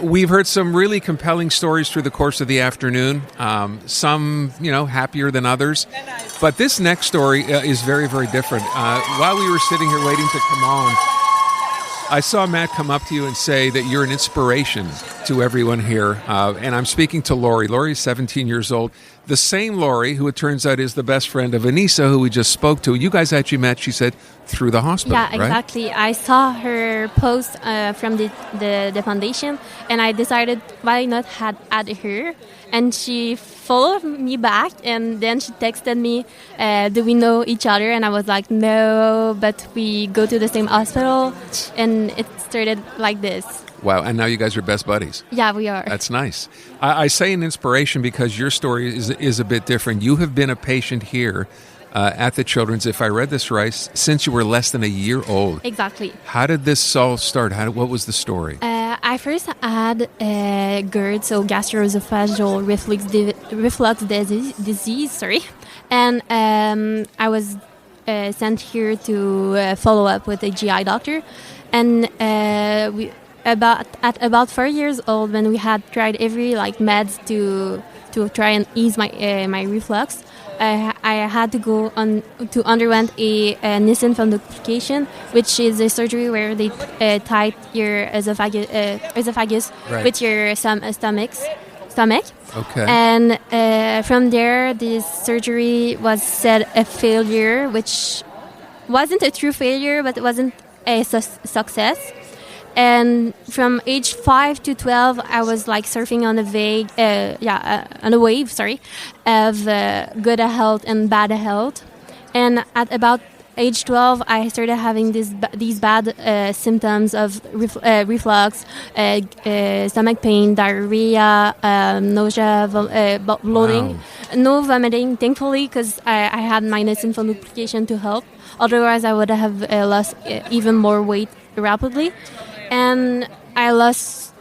We've heard some really compelling stories through the course of the afternoon. Some, happier than others. But this next story is very, very different. While we were sitting here waiting to come on, I saw Matt come up to you and say that you're an inspiration to everyone here. And I'm speaking to Laurie. Laurie's 17 years old. The same Laurie, who it turns out is the best friend of Anissa, who we just spoke to. You guys actually met, she said, through the hospital, Yeah, exactly. Right? I saw her post from the foundation, and I decided why not add her. And she followed me back, and then she texted me, do we know each other? And I was like, no, but we go to the same hospital. And it started like this. Wow, and now you guys are best buddies. Yeah, we are. That's nice. I say an inspiration because your story is a bit different. You have been a patient here at the Children's, if I read this right, since you were less than a year old. Exactly. How did this all start? What was the story? I first had GERD, so gastroesophageal reflux disease. Sorry, and I was sent here to follow up with a GI doctor, and at about 4 years old, when we had tried every meds to try and ease my reflux. I had to go on to underwent a Nissen fundoplication, which is a surgery where they tight your esophagus right. with your stomach. Okay. And from there, this surgery was said a failure, which wasn't a true failure, but it wasn't a success. And from age 5 to 12, I was surfing on a wave, of good health and bad health. And at about age 12, I started having these bad symptoms of reflux, stomach pain, diarrhea, nausea, bloating. Wow. No vomiting, thankfully, because I had my Nissen fundoplication to help. Otherwise, I would have lost even more weight rapidly. And I lost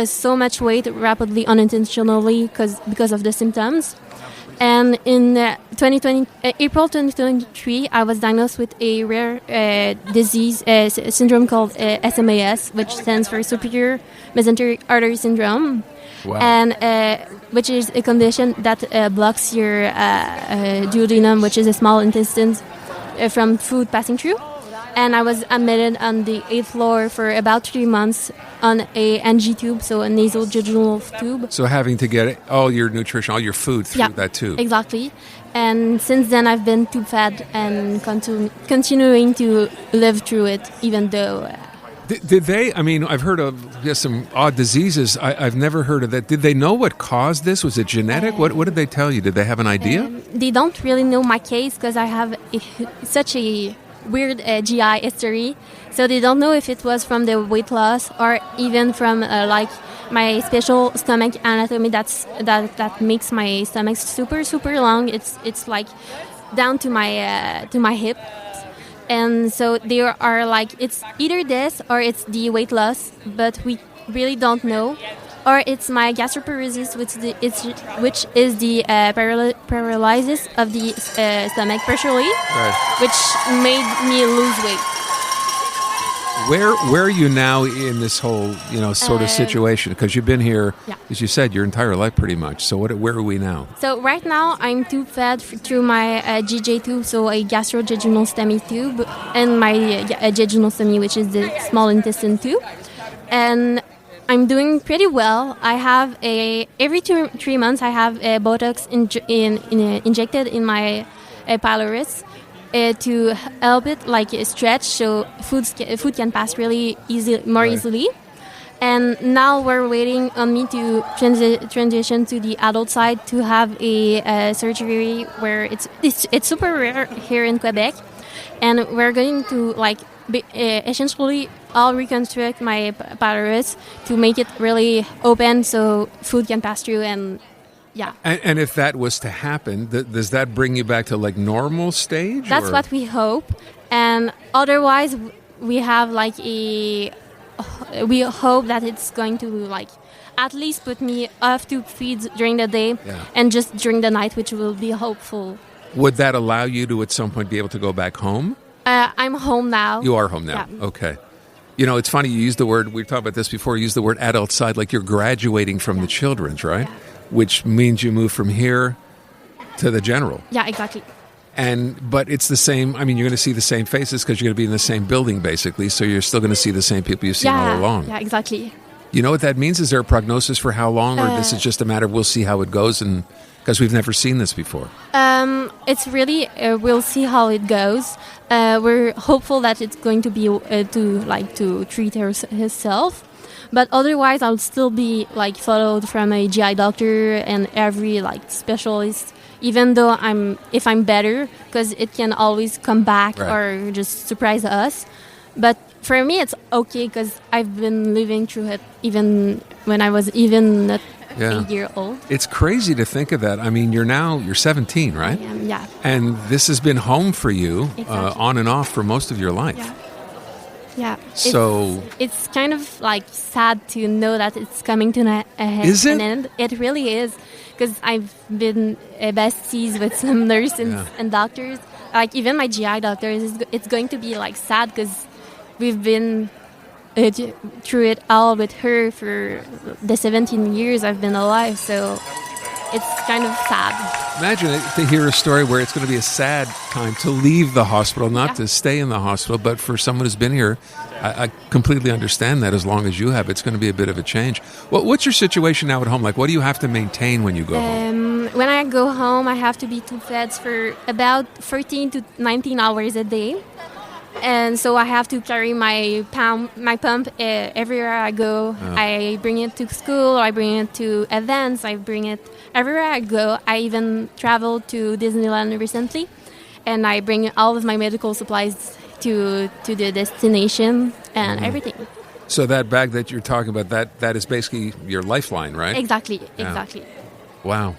so much weight rapidly, unintentionally, because of the symptoms. And in April 2023, I was diagnosed with a rare disease syndrome called SMAS, which stands for Superior Mesenteric Artery Syndrome. Wow. And which is a condition that blocks your duodenum, which is a small intestine, from food passing through. And I was admitted on the 8th floor for about 3 months on a NG tube, so a nasal jejunal tube. So having to get all your nutrition, all your food through that tube. Exactly. And since then, I've been tube fed and continuing to live through it, even though... Did they, I've heard of some odd diseases. I've never heard of that. Did they know what caused this? Was it genetic? What did they tell you? Did they have an idea? They don't really know my case because I have such a weird GI history. So they don't know if it was from the weight loss or even from my special stomach anatomy that makes my stomach super, super long. It's down to my hip. And so they are it's either this or it's the weight loss, but we really don't know. Or it's my gastroparesis, which is the paralysis of the stomach partially, right. which made me lose weight. Where are you now in this whole sort of situation? Because you've been here, as you said, your entire life pretty much. So where are we now? So right now I'm tube fed through my GJ tube, so a gastrojejunal STEMI tube, and my jejunal STEMI, which is the small intestine tube, and I'm doing pretty well. I have every 3 months I have a Botox injected in my pylorus to help it stretch so food can pass really easily. And now we're waiting on me to transition to the adult side to have a surgery where it's super rare here in Quebec, and we're going to essentially I'll reconstruct my pylorus to make it really open so food can pass through. And and if that was to happen, does that bring you back to normal stage? That's what we hope. And otherwise we have we hope that it's going to at least put me off tube feeds during the day and just during the night, which will be hopeful. Would that allow you to at some point be able to go back home? I'm home now. You are home now. Yeah. Okay. You know, it's funny, you used the word, we've talked about this before, you used the word adult side, like you're graduating from the children's, right? Yeah. Which means you move from here to the general. Yeah, exactly. But it's the same, I mean, you're going to see the same faces because you're going to be in the same building, basically, so you're still going to see the same people you've seen all along. Yeah, exactly. You know what that means? Is there a prognosis for how long, or this is just a matter of we'll see how it goes, and because we've never seen this before? It's really we'll see how it goes. We're hopeful that it's going to be to treat herself, but otherwise I'll still be followed from a GI doctor and every specialist. Even though if I'm better, because it can always come back or just surprise us. But for me, it's okay because I've been living through it even when I was not 8 years old. It's crazy to think of that. I mean, you're 17, right? I am, yeah. And this has been home for you on and off for most of your life. Yeah. So it's kind of sad to know that it's coming to an end. It really is, because I've been besties with some nurses and doctors. Even my GI doctor, it's going to be sad because we've been through it all with her for the 17 years I've been alive. So it's kind of sad. Imagine to hear a story where it's going to be a sad time to leave the hospital, not to stay in the hospital, but for someone who's been here, I completely understand that. As long as you have, it's going to be a bit of a change. What's your situation now at home? What do you have to maintain when you go home? When I go home, I have to be fed for about 13 to 19 hours a day. And so I have to carry my pump everywhere I go. Oh. I bring it to school, I bring it to events, I bring it everywhere I go. I even traveled to Disneyland recently, and I bring all of my medical supplies to the destination and everything. So that bag that you're talking about, that is basically your lifeline, right? Exactly. Wow.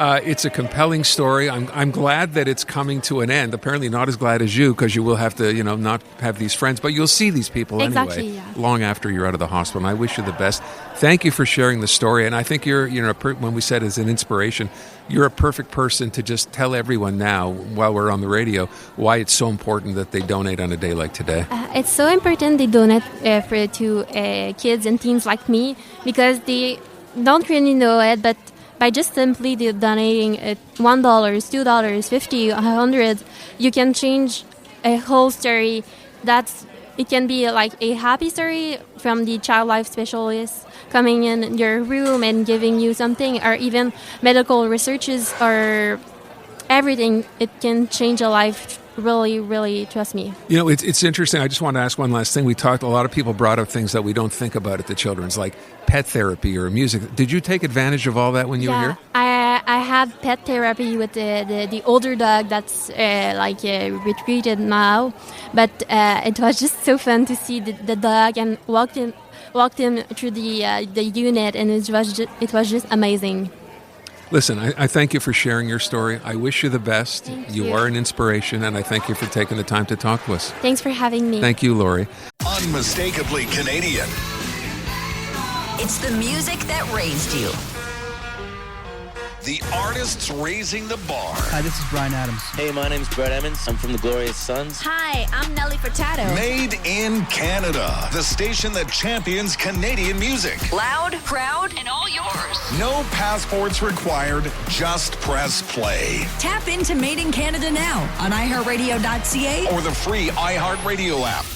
It's a compelling story. I'm glad that it's coming to an end. Apparently not as glad as you, because you will have to, not have these friends, but you'll see these people anyway, long after you're out of the hospital. And I wish you the best. Thank you for sharing the story. And I think you're when we said as an inspiration, you're a perfect person to just tell everyone now, while we're on the radio, why it's so important that they donate on a day like today. It's so important they donate to kids and teens like me, because they don't really know it, but by just simply donating $1, $2, 50, 100, you can change a whole story. It can be a happy story from the child life specialist coming in your room and giving you something, or even medical researches or everything. It can change a life. Really, really, trust me. It's interesting. I just want to ask one last thing. A lot of people brought up things that we don't think about at the children's, like pet therapy or music. Did you take advantage of all that when you were here? I had pet therapy with the older dog that's retreated now, but it was just so fun to see the dog and walked him through the unit, and it was just amazing. Listen, I thank you for sharing your story. I wish you the best. Thank you are an inspiration, and I thank you for taking the time to talk to us. Thanks for having me. Thank you, Laurie. Unmistakably Canadian. It's the music that raised you. The artists raising the bar. Hi, this is Brian Adams. Hey, my name's Brett Emmons. I'm from the Glorious Sons. Hi, I'm Nelly Furtado. Made in Canada. The station that champions Canadian music. Loud, proud, and all yours. No passports required. Just press play. Tap into Made in Canada now on iHeartRadio.ca or the free iHeartRadio app.